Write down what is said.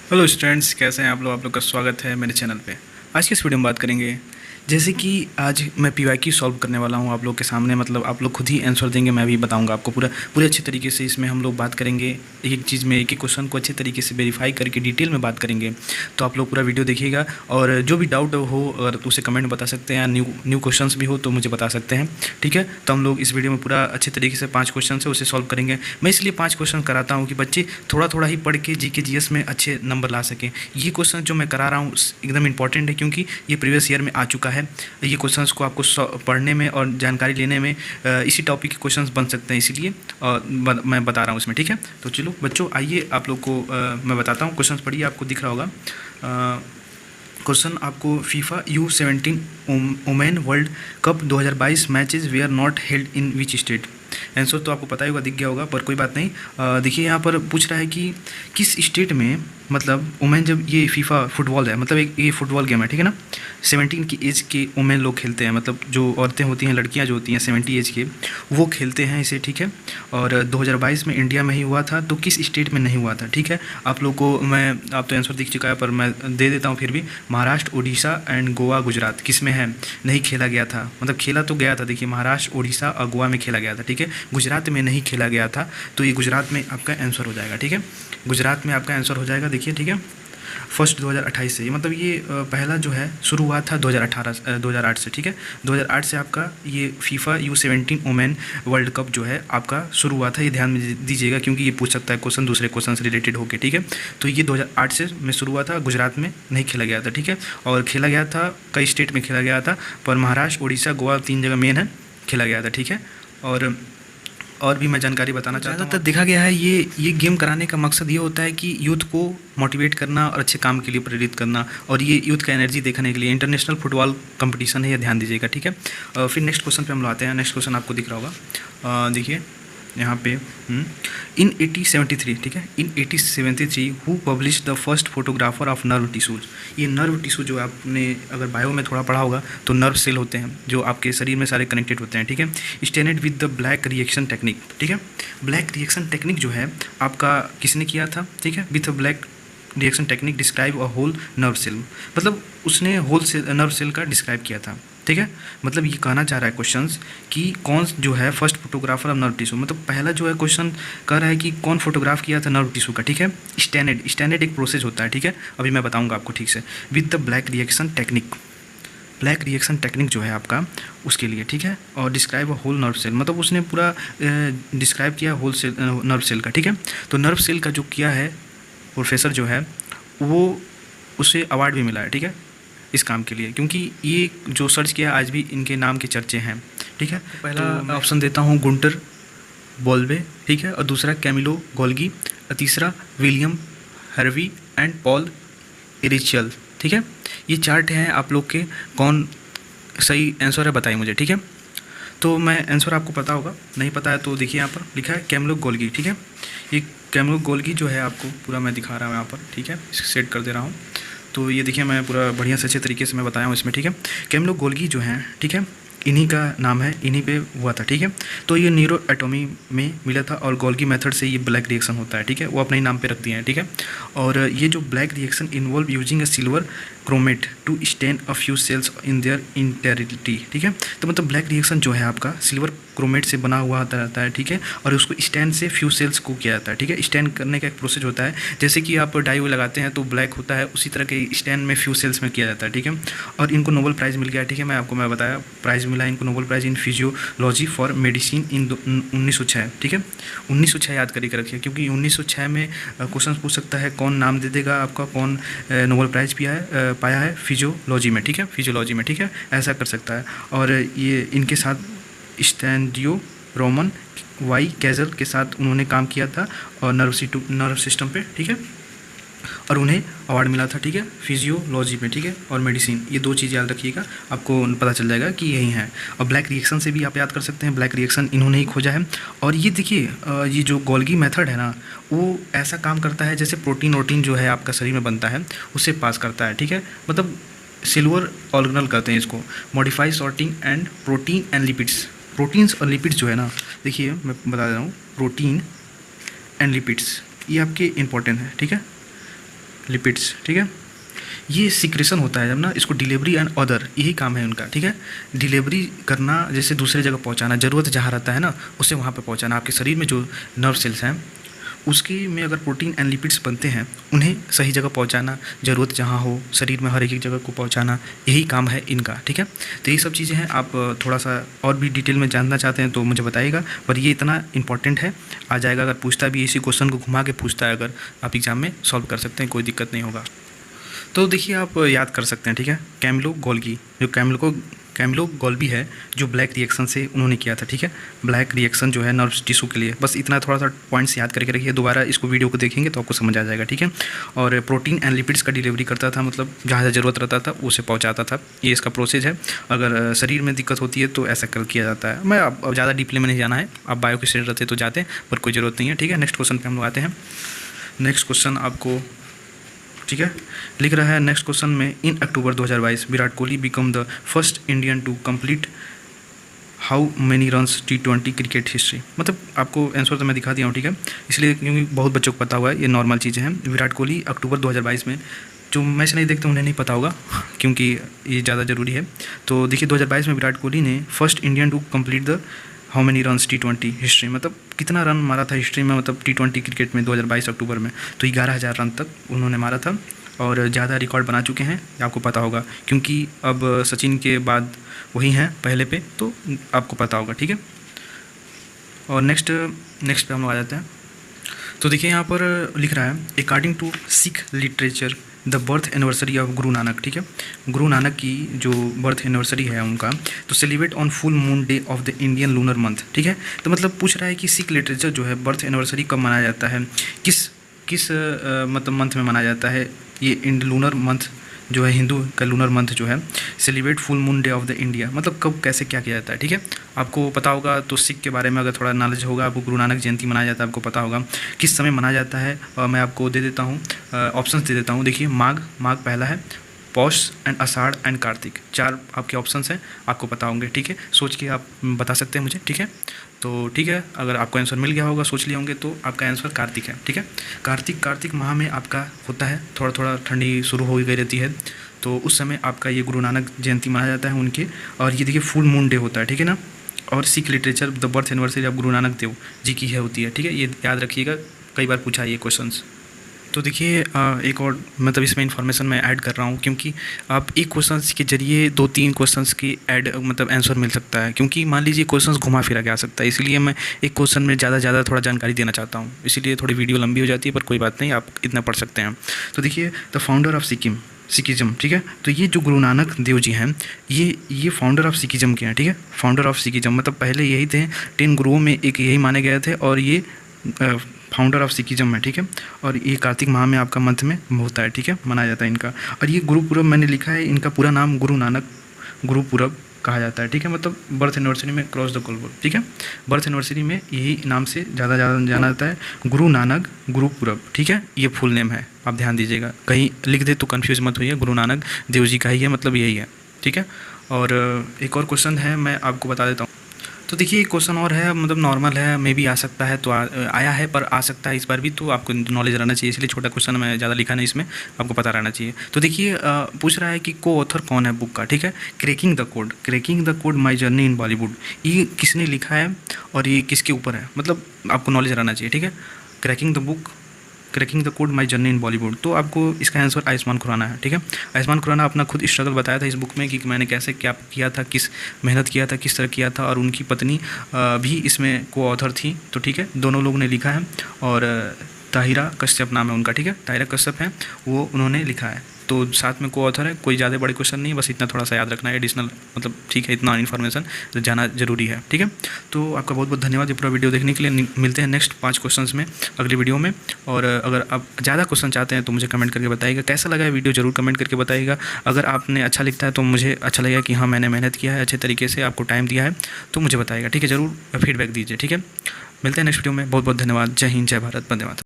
Hello students, कैसे हैं आप लोग का स्वागत है मेरे चैनल पे। आज की इस वीडियो में बात करेंगे, जैसे कि आज मैं पीवाईक्यू सॉल्व करने वाला हूं आप लोग के सामने। मतलब आप लोग खुद ही आंसर देंगे, मैं भी बताऊंगा आपको पूरे अच्छे तरीके से। इसमें हम लोग बात करेंगे एक एक चीज़ में, एक एक क्वेश्चन को अच्छे तरीके से वेरीफाई करके डिटेल में बात करेंगे। तो आप लोग पूरा वीडियो देखिएगा, और जो भी डाउट हो अगर तो उसे कमेंट में बता सकते हैं, या न्यू क्वेश्चंस भी हो तो मुझे बता सकते हैं, ठीक है। तो हम लोग इस वीडियो में पूरा अच्छे तरीके से 5 क्वेश्चन है उसे सॉल्व करेंगे। मैं इसलिए 5 क्वेश्चन कराता हूँ कि बच्चे थोड़ा थोड़ा ही पढ़ के जीके जीएस में अच्छे नंबर ला सकें। ये क्वेश्चन जो मैं करा रहा हूँ एकदम इंपॉर्टेंट है, क्योंकि ये प्रीवियस ईयर में आ चुका है। ये क्वेश्चंस को आपको पढ़ने में और जानकारी लेने में इसी टॉपिक के क्वेश्चंस बन सकते हैं, इसीलिए मैं बता रहा हूँ इसमें, ठीक है। तो चलो बच्चों, आइए आप लोग को मैं बताता हूँ। क्वेश्चंस पढ़िए, आपको दिख रहा होगा। क्वेश्चन आपको FIFA U17 women world cup 2022 matches were not held in which state. Answer तो आपको पता ही होगा, दिख गया होगा, पर कोई बात नहीं। देखिए यहाँ पर पूछ रहा है कि किस स्टेट में, मतलब वुमेन, जब ये फीफा फुटबॉल है, मतलब एक ये फुटबॉल गेम है, ठीक है ना। 17 की एज के वुमेन लोग खेलते हैं, मतलब जो औरतें होती हैं, लड़कियां जो होती हैं 70 एज के, वो खेलते हैं इसे, ठीक है। और 2022 में इंडिया में ही हुआ था, तो किस स्टेट में नहीं हुआ था, ठीक है। आप लोग को मैं, आप तो आंसर दिख चुका है पर मैं दे देता हूँ फिर भी। महाराष्ट्र, उड़ीसा एंड गोवा, गुजरात किस में है नहीं खेला गया था। मतलब खेला तो गया था, देखिए महाराष्ट्र, उड़ीसा और गोवा में खेला गया था, ठीक है। गुजरात में नहीं खेला गया था, तो ये गुजरात में आपका आंसर हो जाएगा, ठीक है। गुजरात में आपका आंसर हो जाएगा, देखिए, ठीक है। फर्स्ट 2028 से, मतलब ये पहला जो है शुरू हुआ था 2008 से, ठीक है। 2008 से आपका ये FIFA U17 women world cup जो है आपका शुरू हुआ था। ये ध्यान में दीजिएगा, क्योंकि ये पूछ सकता है क्वेश्चन दूसरे क्वेश्चन से रिलेटेड होकर, ठीक है। तो ये 2008 से में शुरू हुआ था, गुजरात में नहीं खेला गया था, ठीक है। और खेला गया था कई स्टेट में खेला गया था, पर महाराष्ट्र, उड़ीसा, गोवा 3 जगह मेन है खेला गया था, ठीक है। और भी मैं जानकारी बताना चाहता हूँ। ज़्यादातर देखा गया है ये गेम कराने का मकसद ये होता है कि यूथ को मोटिवेट करना और अच्छे काम के लिए प्रेरित करना, और ये यूथ का एनर्जी देखने के लिए। इंटरनेशनल फुटबॉल कंपटीशन है, ये ध्यान दीजिएगा, ठीक है। फिर नेक्स्ट क्वेश्चन पे हम लोग आते हैं। नेक्स्ट क्वेश्चन आपको दिख रहा होगा, देखिए यहाँ पे, इन 1873, ठीक है, इन 1873 who publish the first photographer of nerve tissues. ये नर्व टिश्यू जो आपने अगर बायो में थोड़ा पढ़ा होगा, तो नर्व सेल होते हैं जो आपके शरीर में सारे कनेक्टेड होते हैं, ठीक है। Standard with the black reaction technique, ठीक है। ब्लैक रिएक्शन टेक्निक जो है आपका किसने किया था, ठीक है। With black reaction technique describe a whole nerve cell, मतलब उसने होल नर्व सेल का डिस्क्राइब किया था, ठीक है। मतलब ये कहना चाह रहा है क्वेश्चंस कि कौन जो है first photographer of nerve tissue, मतलब पहला जो है क्वेश्चन कह रहा है कि कौन फोटोग्राफ किया था नर्व टिश्यू का, ठीक है। स्टैंडर्ड एक प्रोसेस होता है, ठीक है, अभी मैं बताऊंगा आपको ठीक से। With the black reaction technique, black reaction technique जो है आपका उसके लिए, ठीक है। और describe a whole nerve cell, मतलब उसने पूरा डिस्क्राइब किया होल सेल नर्व सेल का, ठीक है। तो नर्व सेल का जो किया है प्रोफेसर जो है, वो उसे अवार्ड भी मिला है, ठीक है, इस काम के लिए, क्योंकि ये जो सर्च किया आज भी इनके नाम के चर्चे हैं, ठीक है। पहला ऑप्शन देता हूँ गुंटर बॉल्बे, ठीक है, और दूसरा कैमिलो गोल्गी, और तीसरा विलियम हर्वी एंड पॉल इरिचियल, ठीक है। ये चार्ट हैं आप लोग के, कौन सही आंसर है बताइए मुझे, ठीक है। तो मैं आंसर आपको पता होगा, नहीं पता है तो देखिए यहाँ पर लिखा है कैमिलो गोल्गी, ठीक है। ये कैमिलो गोल्गी जो है आपको पूरा मैं दिखा रहा हूँ यहाँ पर, ठीक है, सेट कर दे रहा हूँ। तो ये देखिए मैं पूरा बढ़िया से अच्छे तरीके से मैं बताया हूँ इसमें, ठीक है। कैमिलो गोल्गी जो है, ठीक है, इन्हीं का नाम है, इन्हीं पे हुआ था, ठीक है। तो ये न्यूरो एटोमी में मिला था, और गोल्गी मेथड से ये ब्लैक रिएक्शन होता है, ठीक है, वो अपने ही नाम पे रख दिए हैं, ठीक है। और ये जो black reaction involve using a silver chromate to stain a few cells in their integrity, ठीक है। तो मतलब ब्लैक रिएक्शन जो है आपका सिल्वर क्रोमेट से बना हुआ रहता है, ठीक है, और उसको स्टैन से फ्यू सेल्स को किया जाता है, ठीक है। स्टैन करने का एक प्रोसेस होता है, जैसे कि आप डाई लगाते हैं तो ब्लैक होता है, उसी तरह के स्टैन में फ्यू सेल्स में किया जाता है, ठीक है। और इनको नोबेल प्राइज़ मिल गया, ठीक है, मैं बताया प्राइज़ मिला इनको, Nobel prize in physiology for medicine in 1906, ठीक है। 1906 याद करके रखिए, क्योंकि 1906 में क्वेश्चन पूछ सकता है कौन नाम दे देगा आपका, कौन नोबेल प्राइज़ पाया है फिजियोलॉजी में, ठीक है, फिजियोलॉजी में, ठीक है, ऐसा कर सकता है। और ये इनके साथ स्टैंडियो रोमन वाई कैजल के साथ उन्होंने काम किया था, और नर्व सिस्टम पे, ठीक है, और उन्हें अवार्ड मिला था, ठीक है, फिजियोलॉजी में, ठीक है, और मेडिसिन, ये 2 चीज़ याद रखिएगा, आपको पता चल जाएगा कि यही है। और ब्लैक रिएक्शन से भी आप याद कर सकते हैं, ब्लैक रिएक्शन इन्होंने ही खोजा है। और ये देखिए ये जो गोल्गी मेथड है ना, वो ऐसा काम करता है जैसे प्रोटीन जो है आपका शरीर में बनता है उसे पास करता है, ठीक है। मतलब सिल्वर ऑर्गेनल कहते हैं इसको, modify sorting and protein and lipids. Proteins और लिपिड्स जो है ना, देखिए मैं बता दे रहा हूँ, प्रोटीन एंड लिपिड्स ये आपके इंपॉर्टेंट है, ठीक है। लिपिड्स, ठीक है। ये सिक्रेशन होता है जब ना, इसको डिलीवरी एंड अदर, यही काम है उनका, ठीक है। डिलीवरी करना, जैसे दूसरे जगह पहुंचाना, ज़रूरत जहाँ रहता है ना उसे वहाँ पे पहुंचाना। आपके शरीर में जो नर्व सेल्स हैं उसके में अगर प्रोटीन एंड लिपिड्स बनते हैं, उन्हें सही जगह पहुंचाना, ज़रूरत जहाँ हो शरीर में हर एक जगह को पहुंचाना, यही काम है इनका, ठीक है। तो ये सब चीज़ें हैं। आप थोड़ा सा और भी डिटेल में जानना चाहते हैं तो मुझे बताइएगा, पर ये इतना इंपॉर्टेंट है, आ जाएगा। अगर पूछता भी इसी क्वेश्चन को घुमा के पूछता है, अगर आप एग्ज़ाम में सॉल्व कर सकते हैं, कोई दिक्कत नहीं होगा। तो देखिए आप याद कर सकते हैं, ठीक है। कैमिलो गोल्गी, जो कैमिलो गोल्गी है, जो ब्लैक रिएक्शन से उन्होंने किया था, ठीक है। ब्लैक रिएक्शन जो है नर्व टिश्यू के लिए, बस इतना थोड़ा सा पॉइंट्स याद करके रखिए। दोबारा इसको वीडियो को देखेंगे तो आपको समझ आ जाएगा, ठीक है। और प्रोटीन एंड लिपिड्स का डिलीवरी करता था, मतलब जहाँ ज़रूरत रहता था उसे पहुँचाता था। ये इसका प्रोसेस है। अगर शरीर में दिक्कत होती है तो ऐसा कर किया जाता है। मैं अब ज़्यादा डीपली में नहीं जाना है, आप बायो के स्टूडेंट रहते तो जाते, पर कोई ज़रूरत नहीं है, ठीक है। नेक्स्ट क्वेश्चन पर हम लोग आते हैं। नेक्स्ट क्वेश्चन आपको, ठीक है, लिख रहा है नेक्स्ट क्वेश्चन में, in October 2022 Virat Kohli become the first Indian to complete how many runs T20 cricket history. मतलब आपको आंसर तो मैं दिखा दिया हूँ, ठीक है, इसलिए क्योंकि बहुत बच्चों को पता हुआ है, ये नॉर्मल चीज़ें हैं। विराट कोहली अक्टूबर 2022 में, जो मैच नहीं देखते उन्हें नहीं पता होगा क्योंकि ये ज़्यादा ज़रूरी है। तो देखिए 2022 में विराट कोहली ने first Indian to complete the how many runs T20 history, मतलब कितना रन मारा था हिस्ट्री में, मतलब T20 क्रिकेट में 2022 अक्टूबर में, तो 11,000 रन तक उन्होंने मारा था। और ज़्यादा रिकॉर्ड बना चुके हैं, आपको पता होगा, क्योंकि अब सचिन के बाद वही हैं पहले पे, तो आपको पता होगा, ठीक है। और नेक्स्ट पे हम लोग आ जाते हैं। तो देखिए यहाँ पर लिख रहा है, according to Sikh literature the birth anniversary of Guru Nanak, ठीक है। गुरु नानक की जो बर्थ एनिवर्सरी है उनका, तो celebrate on full moon day of the Indian lunar month, ठीक है। तो मतलब पूछ रहा है कि सिख लिटरेचर जो है बर्थ एनिवर्सरी कब मनाया जाता है, किस मतलब मंथ में मनाया जाता है। ये इंडियन लूनर मंथ जो है, हिंदू का लूनर मंथ जो है, celebrate full moon day of the India, मतलब कब कैसे क्या किया जाता है, ठीक है। आपको पता होगा, तो सिख के बारे में अगर थोड़ा नॉलेज होगा आपको, गुरु नानक जयंती मनाया जाता है, आपको पता होगा किस समय मनाया जाता है। और मैं आपको दे देता हूँ, ऑप्शंस दे देता हूँ। देखिए माघ पहला है, पौष एंड आषाढ़ एंड कार्तिक, 4 आपके ऑप्शंस हैं, आपको पता होंगे, ठीक है। सोच के आप बता सकते हैं मुझे, ठीक है। तो ठीक है, अगर आपको आंसर मिल गया होगा, सोच लिए होंगे, तो आपका आंसर कार्तिक है, ठीक है। कार्तिक माह में आपका होता है, थोड़ा ठंडी शुरू हो गई रहती है, तो उस समय आपका ये गुरु नानक जयंती मनाया जाता है उनके। और ये देखिए फुल मून डे होता है, ठीक है ना। और Sikh literature the birth anniversary of Guru Nanak Dev ji की है होती है, ठीक है। ये याद रखिएगा, कई बार पूछा है ये क्वेश्चंस। तो देखिए एक और मतलब इसमें इन्फॉर्मेशन मैं ऐड कर रहा हूँ, क्योंकि आप एक क्वेश्चंस के जरिए 2-3 क्वेश्चंस की ऐड मतलब आंसर मिल सकता है, क्योंकि मान लीजिए क्वेश्चंस घुमा फिरा के आ सकता है, इसलिए मैं एक क्वेश्चन में ज़्यादा थोड़ा जानकारी देना चाहता हूँ, इसीलिए थोड़ी वीडियो लंबी हो जाती है, पर कोई बात नहीं, आप इतना पढ़ सकते हैं। तो देखिए द फाउंडर ऑफ सिखिज़म, ठीक है। तो ये जो गुरु नानक देव जी हैं, ये फाउंडर ऑफ सिखिज़म के हैं, ठीक है। फाउंडर ऑफ सिखिज़म मतलब पहले यही थे, 10 गुरुओं में एक यही माने गए थे, और ये फाउंडर ऑफ सिखिज़म है, ठीक है। और ये कार्तिक माह में आपका मंथ में होता है, ठीक है, मनाया जाता है इनका। और ये गुरुपुरब मैंने लिखा है, इनका पूरा नाम गुरु नानक गुरुपुरब कहा जाता है, ठीक है। मतलब बर्थ एनिवर्सरी में क्रॉस द ग्लोब, ठीक है। बर्थ एनिवर्सरी में यही नाम से ज़्यादा जाना जाता है, गुरु नानक गुरुपुरब, ठीक है। ये फुल नेम है, आप ध्यान दीजिएगा, कहीं लिख दे तो कन्फ्यूज मत होइए, गुरु नानक देव जी का ही है, मतलब यही है, ठीक है। और एक और क्वेश्चन है, मैं आपको बता देता हूँ। तो देखिए एक क्वेश्चन और है, मतलब नॉर्मल है, मे भी आ सकता है, तो आया है, पर आ सकता है इस बार भी, तो आपको नॉलेज रहना चाहिए, इसलिए छोटा क्वेश्चन मैं ज़्यादा लिखा नहीं, इसमें आपको पता रहना चाहिए। तो देखिए पूछ रहा है कि को ऑथर कौन है बुक का, ठीक है। Cracking the code my journey in Bollywood, ये किसने लिखा है और ये किसके ऊपर है, मतलब आपको नॉलेज रहना चाहिए, ठीक है। Cracking the code my journey in Bollywood, तो आपको इसका आंसर आयुष्मान खुराना है, ठीक है। आयुष्मान खुराना अपना खुद स्ट्रगल बताया था इस बुक में कि मैंने कैसे क्या किया था, किस मेहनत किया था, किस तरह किया था, और उनकी पत्नी भी इसमें को ऑथर थी, तो ठीक है, दोनों लोगों ने लिखा है। और ताहिरा कश्यप नाम है उनका, ठीक है, ताहिरा कश्यप है, वो उन्होंने लिखा है, तो साथ में को ऑथर है। कोई ज़्यादा बड़े क्वेश्चन नहीं, बस इतना थोड़ा सा याद रखना है एडिशनल, मतलब ठीक है, इतना इन्फॉर्मेशन जाना जरूरी है, ठीक है। तो आपका बहुत बहुत धन्यवाद ये पूरा वीडियो देखने के लिए। मिलते हैं नेक्स्ट 5 क्वेश्चंस में अगली वीडियो में। और अगर आप ज़्यादा क्वेश्चन चाहते हैं तो मुझे कमेंट करके बताइएगा, कैसा लगा है वीडियो जरूर कमेंट करके बताइएगा। अगर आपने अच्छा लिखता है तो मुझे अच्छा लगेगा कि हाँ मैंने मेहनत किया है, अच्छे तरीके से आपको टाइम दिया है, तो मुझे बताइएगा, ठीक है, ज़रूर फीडबैक दीजिए, ठीक है। मिलते हैं नेक्स्ट वीडियो में, बहुत बहुत धन्यवाद। जय हिंद, जय भारत, वंदे मातरम।